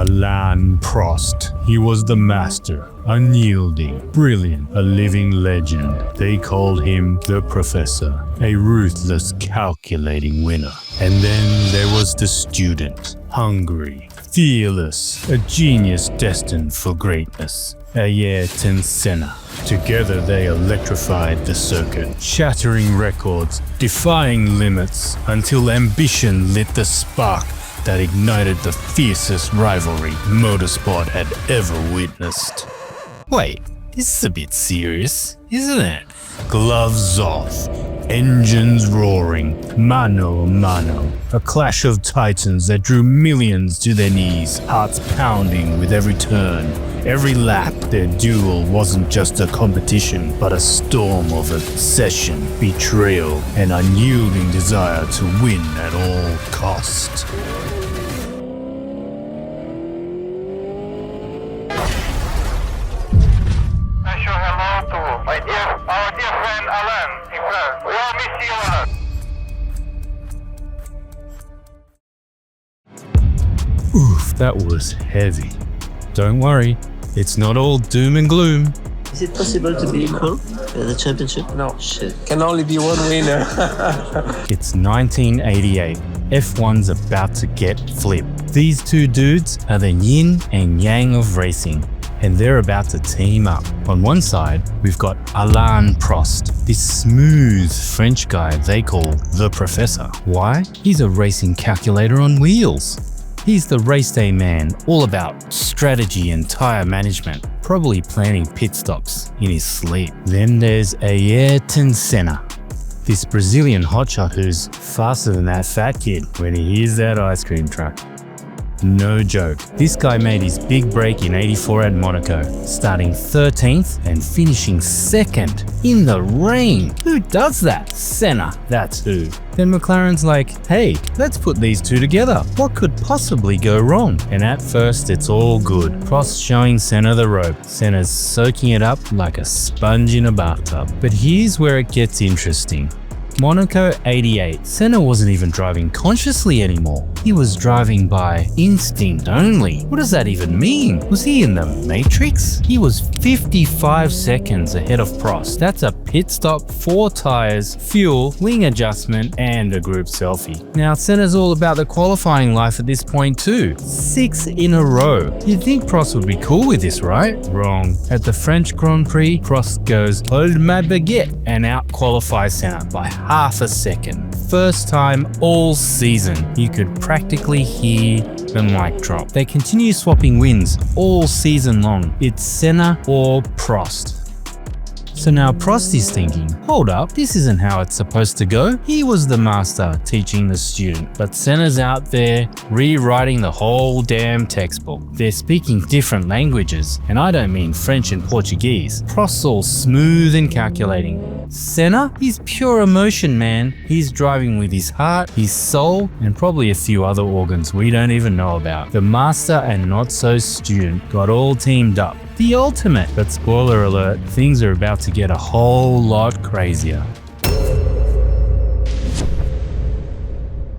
Alain Prost. He was the master, unyielding, brilliant, a living legend. They called him the Professor, a ruthless, calculating winner. And then there was the student, hungry, fearless, a genius destined for greatness, Ayrton Senna. Together they electrified the circuit, shattering records, defying limits, until ambition lit the spark that ignited the fiercest rivalry Motorsport had ever witnessed. Wait, this is a bit serious, isn't it? Gloves off, engines roaring, mano a mano. A clash of titans that drew millions to their knees, hearts pounding with every turn. Every lap, their duel wasn't just a competition, but a storm of obsession, betrayal, and unyielding desire to win at all cost. Our dear friend Alain, we all miss you a lot. Oof, that was heavy. Don't worry, it's not all doom and gloom. Is it possible to be equal in the championship? No. Shit. Can only be one winner. It's 1988. F1's about to get flipped. These two dudes are the yin and yang of racing, and they're about to team up. On one side, we've got Alain Prost, this smooth French guy they call the Professor. Why? He's a racing calculator on wheels. He's the race day man, all about strategy and tire management, probably planning pit stops in his sleep. Then there's Ayrton Senna, this Brazilian hotshot who's faster than that fat kid when he hears that ice cream truck. No joke. This guy made his big break in '84 at Monaco, starting 13th and finishing 2nd in the rain. Who does that? Senna, that's who. Then McLaren's like, hey, let's put these two together. What could possibly go wrong? And at first, it's all good. Prost showing Senna the rope. Senna's soaking it up like a sponge in a bathtub. But here's where it gets interesting. Monaco '88, Senna wasn't even driving consciously anymore. He was driving by instinct only. What does that even mean? Was he in the Matrix? He was 55 seconds ahead of Prost. That's a pit stop, 4 tires, fuel, wing adjustment, and a group selfie. Now, Senna's all about the qualifying life at this point too. 6 in a row. You'd think Prost would be cool with this, right? Wrong. At the French Grand Prix, Prost goes, hold ma baguette, and out-qualifies Senna by half a second. First time all season. You could practically hear the mic drop. They continue swapping wins all season long. It's Senna or Prost. So now Prost is thinking, hold up, this isn't how it's supposed to go. He was the master teaching the student, but Senna's out there rewriting the whole damn textbook. They're speaking different languages, and I don't mean French and Portuguese. Prost's all smooth and calculating. Senna, he's pure emotion, man. He's driving with his heart, his soul, and probably a few other organs we don't even know about. The master and not so student got all teamed up. The ultimate. But spoiler alert, things are about to get a whole lot crazier.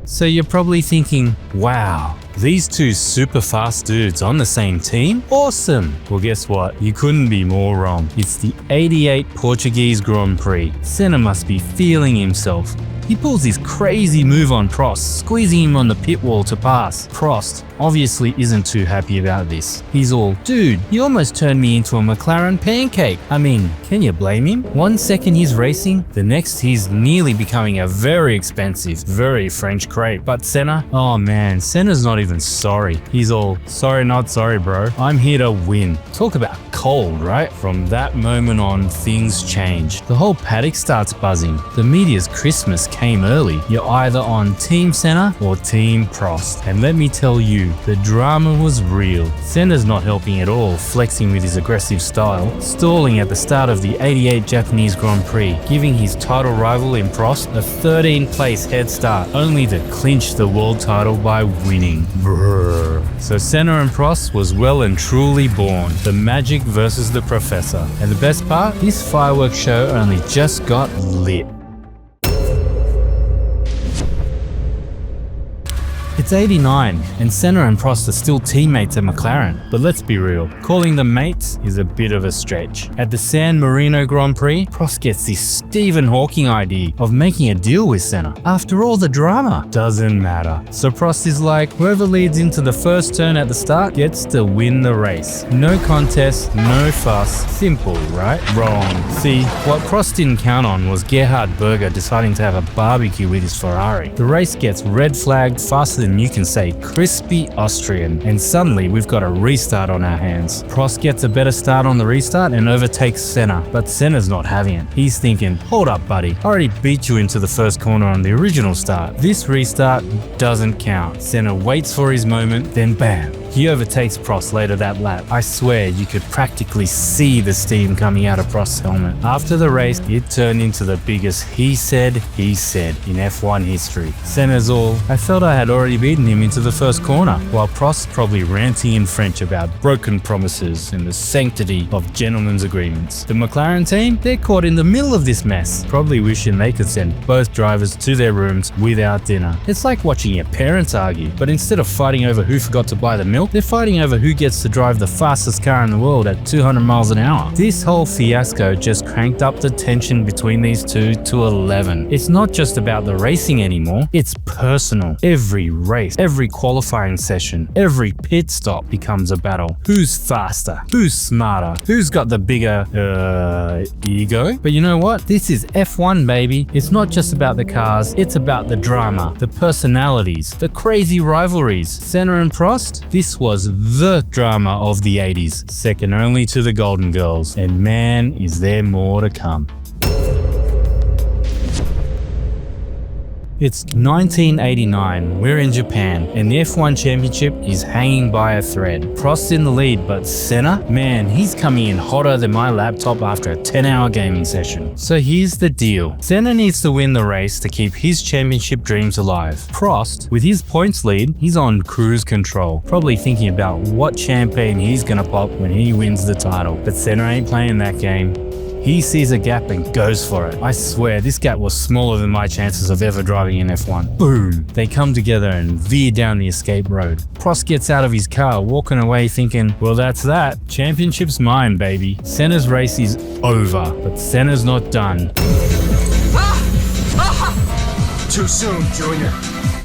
So you're probably thinking, wow, these two super fast dudes on the same team? Awesome! Well, guess what? You couldn't be more wrong. It's the '88 Portuguese Grand Prix. Senna must be feeling himself. He pulls this crazy move on Prost, squeezing him on the pit wall to pass. Prost obviously isn't too happy about this. He's all, dude, you almost turned me into a McLaren pancake. I mean, can you blame him? 1 second he's racing, the next he's nearly becoming a very expensive, very French crepe. But Senna? Oh man, Senna's not even sorry. He's all, sorry not sorry bro, I'm here to win. Talk about cold, right? From that moment on, things change. The whole paddock starts buzzing. The media's Christmas came early. You're either on Team Senna or Team Prost. And let me tell you, the drama was real. Senna's not helping at all, flexing with his aggressive style, stalling at the start of the '88 Japanese Grand Prix, giving his title rival in Prost a 13th place head start, only to clinch the world title by winning. Brrr. So Senna and Prost was well and truly born. The magic versus the Professor. And the best part? This fireworks show only just got lit. It's 89, and Senna and Prost are still teammates at McLaren. But let's be real, calling them mates is a bit of a stretch. At the San Marino Grand Prix, Prost gets this Stephen Hawking idea of making a deal with Senna. After all the drama, doesn't matter. So Prost is like, whoever leads into the first turn at the start gets to win the race. No contest, no fuss. Simple, right? Wrong. See, what Prost didn't count on was Gerhard Berger deciding to have a barbecue with his Ferrari. The race gets red flagged faster than you can say crispy Austrian, and suddenly we've got a restart on our hands. Prost gets a better start on the restart and overtakes Senna, but Senna's not having it. He's thinking, hold up buddy, I already beat you into the first corner on the original start. This restart doesn't count. Senna waits for his moment, then bam, he overtakes Prost later that lap. I swear you could practically see the steam coming out of Prost's helmet. After the race, it turned into the biggest he said in F1 history. Senna's all, I felt I had already beaten him into the first corner, while Prost's probably ranting in French about broken promises and the sanctity of gentlemen's agreements. The McLaren team, they're caught in the middle of this mess, probably wishing they could send both drivers to their rooms without dinner. It's like watching your parents argue, but instead of fighting over who forgot to buy the milk, they're fighting over who gets to drive the fastest car in the world at 200 miles an hour. This whole fiasco just cranked up the tension between these two to 11. It's not just about the racing anymore, it's personal. Every race, every qualifying session, every pit stop becomes a battle. Who's faster? Who's smarter? Who's got the bigger, ego? But you know what? This is F1, baby. It's not just about the cars, it's about the drama, the personalities, the crazy rivalries. Senna and Prost? This was the drama of the 80s, second only to the Golden Girls, and man, is there more to come. It's 1989, we're in Japan, and the F1 Championship is hanging by a thread. Prost's in the lead, but Senna? Man, he's coming in hotter than my laptop after a 10-hour gaming session. So here's the deal. Senna needs to win the race to keep his championship dreams alive. Prost, with his points lead, he's on cruise control, probably thinking about what champagne he's gonna pop when he wins the title. But Senna ain't playing that game. He sees a gap and goes for it. I swear, this gap was smaller than my chances of ever driving in F1. Boom! They come together and veer down the escape road. Prost gets out of his car, walking away thinking, well that's that. Championship's mine, baby. Senna's race is over, but Senna's not done. Too soon, Junior.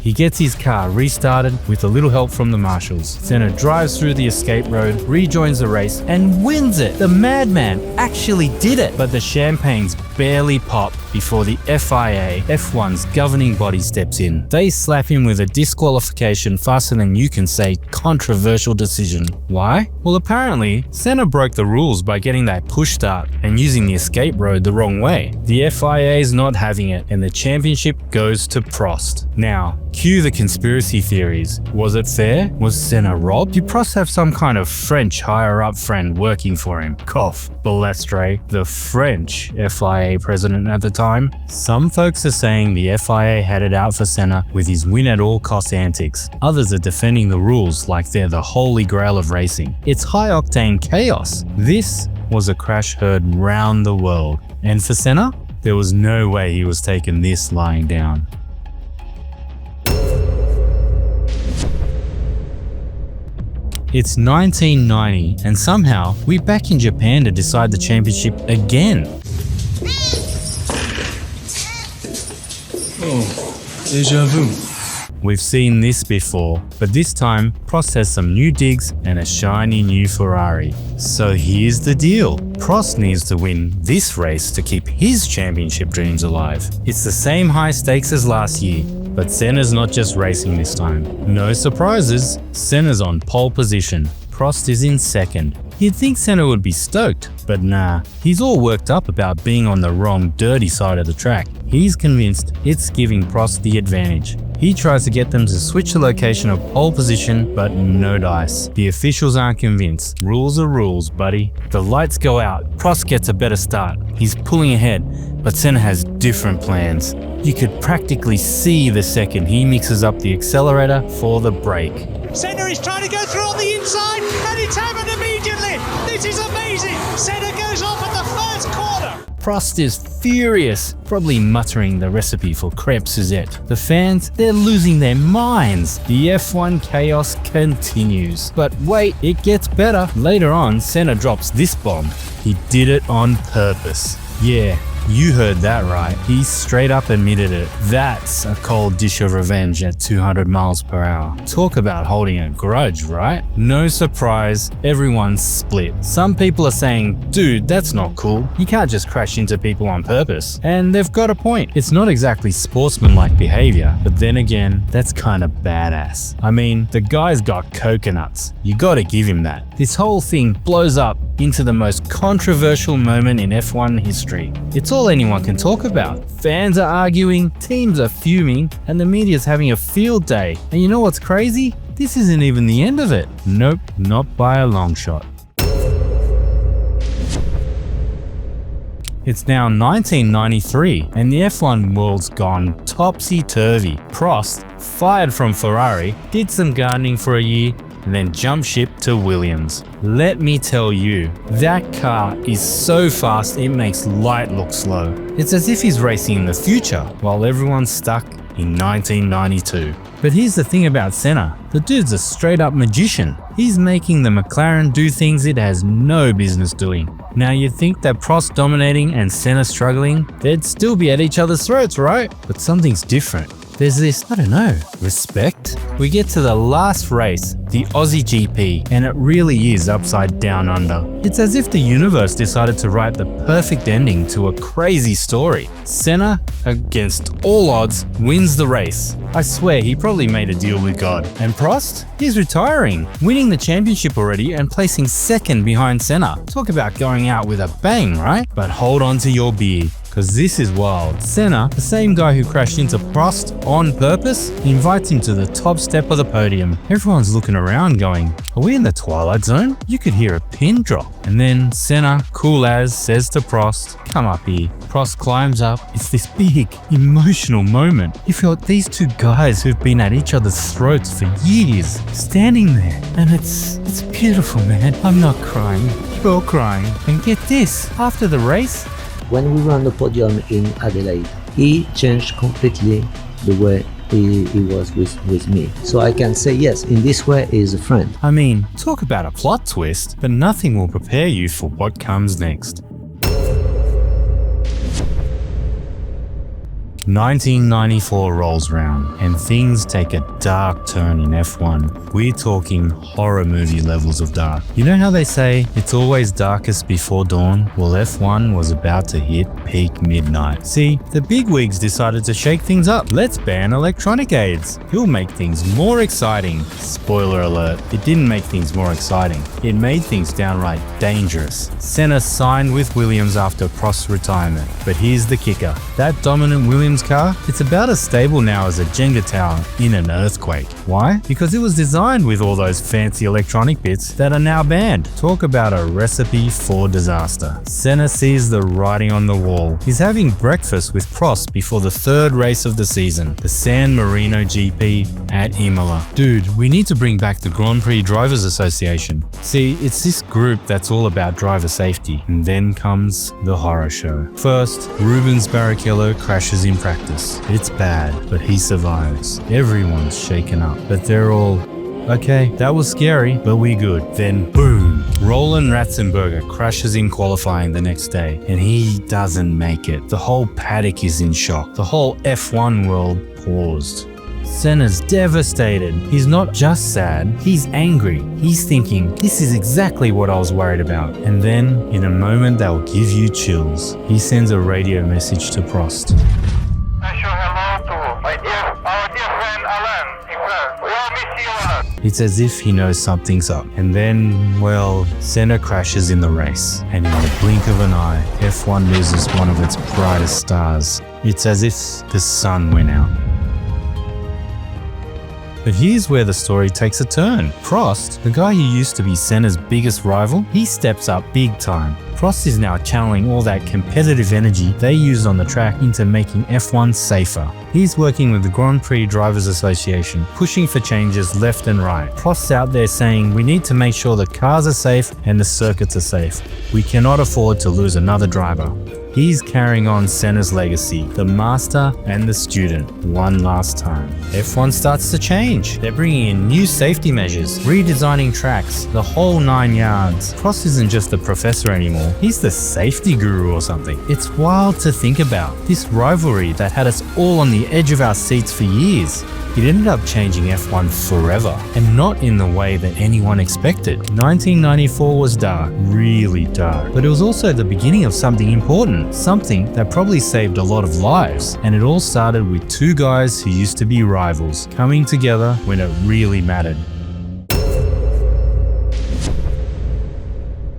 He gets his car restarted with a little help from the marshals. Senna drives through the escape road, rejoins the race, and wins it. The madman actually did it. But the champagnes barely pop before the FIA, F1's governing body, steps in. They slap him with a disqualification faster than you can say controversial decision. Why? Well, apparently, Senna broke the rules by getting that push start and using the escape road the wrong way. The FIA is not having it, and the championship goes to Prost. Now, cue the conspiracy theories. Was it fair? Was Senna robbed? Did Prost have some kind of French higher-up friend working for him? Cough. Balestre, the French FIA president at the time. Some folks are saying the FIA had it out for Senna with his win-at-all-cost antics. Others are defending the rules like they're the holy grail of racing. It's high-octane chaos. This was a crash heard round the world. And for Senna, there was no way he was taking this lying down. It's 1990, and somehow we're back in Japan to decide the championship again. Oh, déjà vu. We've seen this before, but this time Prost has some new digs and a shiny new Ferrari. So here's the deal. Prost needs to win this race to keep his championship dreams alive. It's the same high stakes as last year, but Senna's not just racing this time. No surprises, Senna's on pole position. Prost is in second. You'd think Senna would be stoked, but nah, he's all worked up about being on the wrong dirty side of the track. He's convinced it's giving Prost the advantage. He tries to get them to switch the location of pole position, but no dice. The officials aren't convinced. Rules are rules, buddy. The lights go out. Prost gets a better start. He's pulling ahead, but Senna has different plans. You could practically see the second he mixes up the accelerator for the brake. Senna is trying to go through on the inside, and it's happened immediately. This is amazing. Senna goes off at the first corner. Prost is furious, probably muttering the recipe for crêpe Suzette. The fans, they're losing their minds. The F1 chaos continues. But wait, it gets better. Later on, Senna drops this bomb. He did it on purpose. Yeah, you heard that right. He straight up admitted it. That's a cold dish of revenge at 200 miles per hour. Talk about holding a grudge, right? No surprise, everyone's split. Some people are saying, dude, that's not cool. You can't just crash into people on purpose. And they've got a point. It's not exactly sportsmanlike behavior, but then again, that's kind of badass. I mean, the guy's got coconuts. You gotta give him that. This whole thing blows up into the most controversial moment in F1 history. It's all anyone can talk about. Fans are arguing, teams are fuming, and the media's having a field day. And you know what's crazy? This isn't even the end of it. Nope, not by a long shot. It's now 1993 and the F1 world's gone topsy-turvy. Prost, fired from Ferrari, did some gardening for a year and then jumped ship to Williams. Let me tell you, that car is so fast it makes light look slow. It's as if he's racing in the future while everyone's stuck in 1992. But here's the thing about Senna, the dude's a straight up magician. He's making the McLaren do things it has no business doing. Now you'd think that Prost dominating and Senna struggling, they'd still be at each other's throats, right? But something's different. There's this, I don't know, respect? We get to the last race, the Aussie GP, and it really is upside down under. It's as if the universe decided to write the perfect ending to a crazy story. Senna, against all odds, wins the race. I swear he probably made a deal with God. And Prost? He's retiring, winning the championship already and placing second behind Senna. Talk about going out with a bang, right? But hold on to your beer, because this is wild. Senna, the same guy who crashed into Prost on purpose, invites him to the top step of the podium. Everyone's looking around going, are we in the Twilight Zone? You could hear a pin drop. And then Senna, cool as, says to Prost, come up here. Prost climbs up. It's this big, emotional moment. You feel these two guys who've been at each other's throats for years, standing there. And it's beautiful, man. I'm not crying. We're all crying. And get this, after the race, When we were on the podium in Adelaide, he changed completely the way he was with me. So I can say, yes, in this way, he's a friend. I mean, talk about a plot twist, but nothing will prepare you for what comes next. 1994 rolls round and things take a dark turn in F1. We're talking horror movie levels of dark. You know how they say it's always darkest before dawn? Well, F1 was about to hit peak midnight. See, the bigwigs decided to shake things up. Let's ban electronic aids. It'll make things more exciting. Spoiler alert, it didn't make things more exciting. It made things downright dangerous. Senna signed with Williams after Prost's retirement. But here's the kicker. That dominant Williams car, it's about as stable now as a Jenga tower in an earthquake. Why? Because it was designed with all those fancy electronic bits that are now banned. Talk about a recipe for disaster. Senna sees the writing on the wall. He's having breakfast with Prost before the third race of the season, the San Marino GP at Imola. Dude, we need to bring back the Grand Prix Drivers Association. See, it's this group that's all about driver safety. And then comes the horror show. First, Rubens Barrichello crashes in practice. It's bad, but he survives. Everyone's shaken up, but they're all, okay, that was scary, but we good. Then boom, Roland Ratzenberger crashes in qualifying the next day, and he doesn't make it. The whole paddock is in shock. The whole F1 world paused. Senna's devastated. He's not just sad, he's angry. He's thinking, this is exactly what I was worried about. And then, in a moment that will give you chills, he sends a radio message to Prost. I show hello to our dear friend Alain. He says, we'll miss you a lot. It's as if he knows something's up. And then, well, Senna crashes in the race. And in the blink of an eye, F1 loses one of its brightest stars. It's as if the sun went out. But here's where the story takes a turn. Prost, the guy who used to be Senna's biggest rival, he steps up big time. Prost is now channeling all that competitive energy they used on the track into making F1 safer. He's working with the Grand Prix Drivers Association, pushing for changes left and right. Prost's out there saying we need to make sure the cars are safe and the circuits are safe. We cannot afford to lose another driver. He's carrying on Senna's legacy, the master and the student, one last time. F1 starts to change. They're bringing in new safety measures, redesigning tracks, the whole 9 yards. Prost isn't just the professor anymore, he's the safety guru or something. It's wild to think about. This rivalry that had us all on the edge of our seats for years. It ended up changing F1 forever, and not in the way that anyone expected. 1994 was dark, really dark, but it was also the beginning of something important, something that probably saved a lot of lives. And it all started with two guys who used to be rivals, coming together when it really mattered.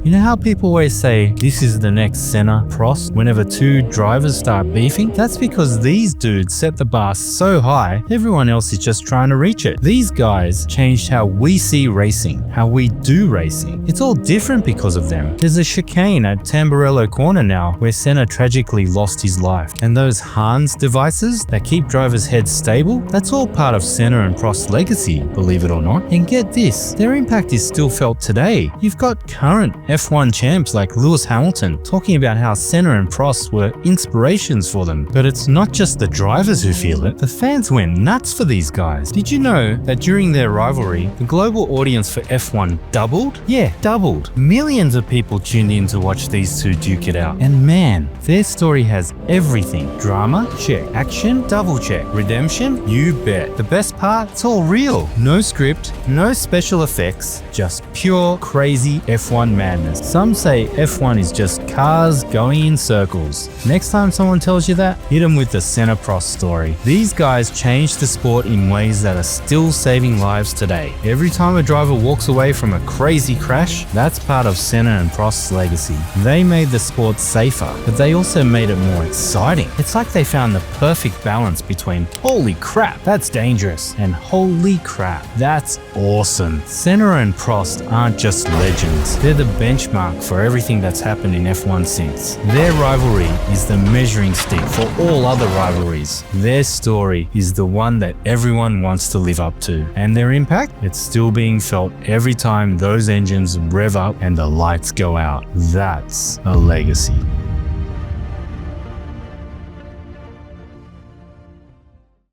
You know how people always say, this is the next Senna-Prost whenever two drivers start beefing? That's because these dudes set the bar so high, everyone else is just trying to reach it. These guys changed how we see racing, how we do racing. It's all different because of them. There's a chicane at Tamburello Corner now where Senna tragically lost his life. And those Hans devices that keep drivers' heads stable, that's all part of Senna and Prost's legacy, believe it or not. And get this, their impact is still felt today. You've got current F1 champs like Lewis Hamilton talking about how Senna and Prost were inspirations for them. But it's not just the drivers who feel it, the fans went nuts for these guys. Did you know that during their rivalry, the global audience for F1 doubled? Yeah, doubled. Millions of people tuned in to watch these two duke it out. And man, their story has everything. Drama? Check. Action? Double check. Redemption? You bet. The best part? It's all real. No script, no special effects, just pure crazy F1 madness. Some say F1 is just cars going in circles. Next time someone tells you that, hit them with the Senna-Prost story. These guys changed the sport in ways that are still saving lives today. Every time a driver walks away from a crazy crash, that's part of Senna and Prost's legacy. They made the sport safer, but they also made it more exciting. It's like they found the perfect balance between holy crap, that's dangerous, and holy crap, that's awesome. Senna and Prost aren't just legends, they're the benchmark for everything that's happened in F1 since. Their rivalry is the measuring stick for all other rivalries. Their story is the one that everyone wants to live up to. And their impact? It's still being felt every time those engines rev up and the lights go out. That's a legacy.